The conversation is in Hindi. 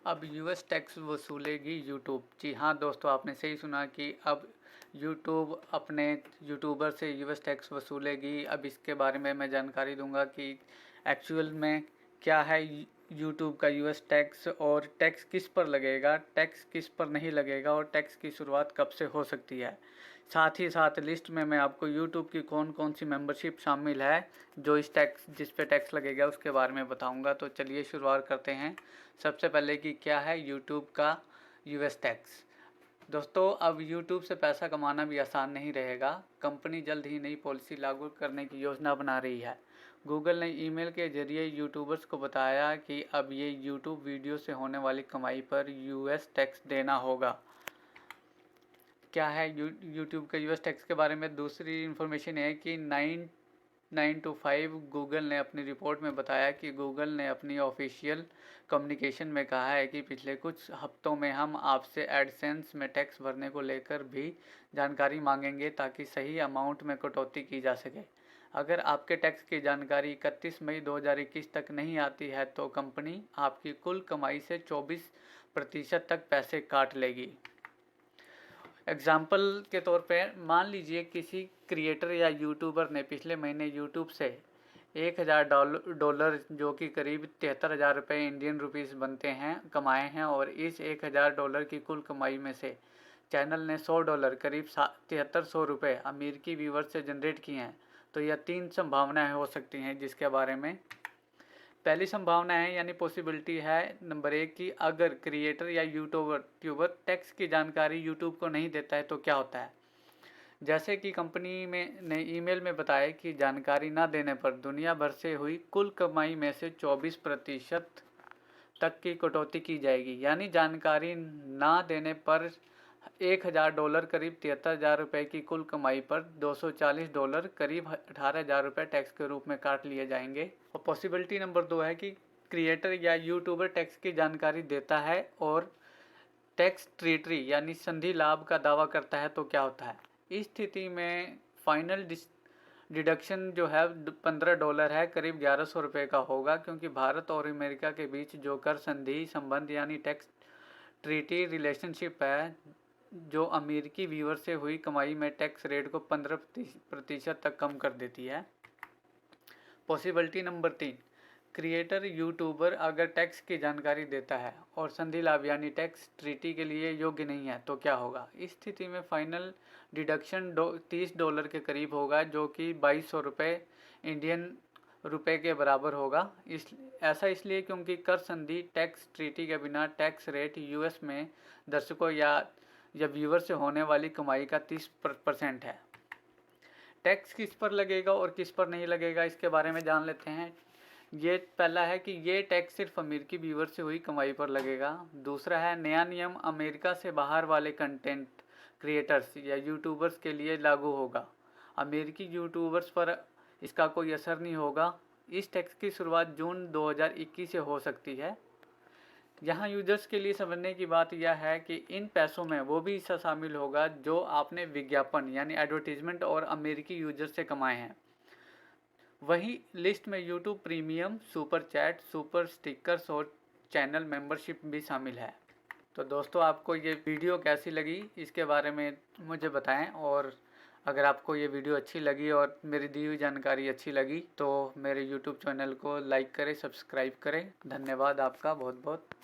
अब यूएस टैक्स वसूलेगी यूट्यूब। जी हाँ दोस्तों, आपने सही सुना कि अब यूट्यूब अपने यूट्यूबर से यूएस टैक्स वसूलेगी। अब इसके बारे में मैं जानकारी दूंगा कि एक्चुअल में क्या है यूट्यूब का यूएस टैक्स, और टैक्स किस पर लगेगा, टैक्स किस पर नहीं लगेगा, और टैक्स की शुरुआत कब से हो सकती है। साथ ही साथ लिस्ट में मैं आपको यूट्यूब की कौन कौन सी मेंबरशिप शामिल है जो इस टैक्स जिस पे टैक्स लगेगा उसके बारे में बताऊंगा। तो चलिए शुरुआत करते हैं। सबसे पहले कि क्या है यूट्यूब का यूएस टैक्स। दोस्तों, अब यूट्यूब से पैसा कमाना भी आसान नहीं रहेगा। कंपनी जल्द ही नई पॉलिसी लागू करने की योजना बना रही है। गूगल ने ईमेल के जरिए यूट्यूबर्स को बताया कि अब ये यूट्यूब वीडियो से होने वाली कमाई पर यूएस टैक्स देना होगा। क्या है यूट्यूब के यूएस टैक्स के बारे में दूसरी इन्फॉर्मेशन है कि 9 to 5 गूगल ने अपनी रिपोर्ट में बताया कि गूगल ने अपनी ऑफिशियल कम्युनिकेशन में कहा है कि पिछले कुछ हफ्तों में हम आपसे एडसेंस में टैक्स भरने को लेकर भी जानकारी मांगेंगे ताकि सही अमाउंट में कटौती की जा सके। अगर आपके टैक्स की जानकारी 31 मई 2021 तक नहीं आती है तो कंपनी आपकी कुल कमाई से 24% तक पैसे काट लेगी। एग्जाम्पल के तौर पे मान लीजिए किसी क्रिएटर या यूट्यूबर ने पिछले महीने यूट्यूब से $1000 जो कि करीब 73,000 रुपये इंडियन रुपीज़ बनते हैं कमाए हैं, और इस $1000 की कुल कमाई में से चैनल ने $100 करीब 7300 रुपये अमेरिकी व्यूवर से जनरेट किए हैं। तो यह 3 संभावनाएं हो सकती हैं जिसके बारे में। पहली संभावना है यानी पॉसिबिलिटी है नंबर 1 की अगर क्रिएटर या यूट्यूबर टैक्स की जानकारी यूट्यूब को नहीं देता है तो क्या होता है। जैसे कि कंपनी में ने ईमेल में बताया कि जानकारी न देने पर दुनिया भर से हुई कुल कमाई में से 24% तक की कटौती की जाएगी। यानी जानकारी ना देने पर $1000 करीब 73,000 रुपये की कुल कमाई पर $240 करीब 18,000 रुपये टैक्स के रूप में काट लिए जाएंगे। और पॉसिबिलिटी नंबर 2 है कि क्रिएटर या यूट्यूबर टैक्स की जानकारी देता है और टैक्स ट्रीटरी यानी संधि लाभ का दावा करता है तो क्या होता है। इस स्थिति में फाइनल डिडक्शन जो है $15 है, करीब 1100 रुपये का होगा, क्योंकि भारत और अमेरिका के बीच जो कर संधि संबंध यानी टैक्स ट्रीटी रिलेशनशिप है जो अमेरिकी व्यूअर से हुई कमाई में टैक्स रेट को 15% तक कम कर देती है। पॉसिबिलिटी नंबर 3, क्रिएटर यूट्यूबर अगर टैक्स की जानकारी देता है और संधि लाभ यानी टैक्स ट्रीटी के लिए योग्य नहीं है तो क्या होगा। इस स्थिति में फाइनल डिडक्शन $30 के करीब होगा जो कि 2200 रुपये इंडियन रुपए के बराबर होगा। ऐसा इसलिए क्योंकि कर संधि टैक्स ट्रीटी के बिना टैक्स रेट यूएस में दर्शकों या व्यूअर से होने वाली कमाई का 30% है। टैक्स किस पर लगेगा और किस पर नहीं लगेगा इसके बारे में जान लेते हैं। ये पहला है कि ये टैक्स सिर्फ अमेरिकी व्यूअर से हुई कमाई पर लगेगा। दूसरा है नया नियम अमेरिका से बाहर वाले कंटेंट क्रिएटर्स या यूट्यूबर्स के लिए लागू होगा। अमेरिकी यूट्यूबर्स पर इसका कोई असर नहीं होगा। इस टैक्स की शुरुआत जून 2021 से हो सकती है। यहाँ यूजर्स के लिए समझने की बात यह है कि इन पैसों में वो भी हिस्सा शामिल होगा जो आपने विज्ञापन यानी एडवर्टीजमेंट और अमेरिकी यूजर से कमाए हैं। वहीं लिस्ट में YouTube premium, super chat, super stickers और चैनल मेंबरशिप भी शामिल है। तो दोस्तों, आपको ये वीडियो कैसी लगी इसके बारे में मुझे बताएं, और अगर आपको ये वीडियो अच्छी लगी और मेरी दी हुई जानकारी अच्छी लगी तो मेरे यूट्यूब चैनल को लाइक करें, सब्सक्राइब करें। धन्यवाद आपका बहुत बहुत।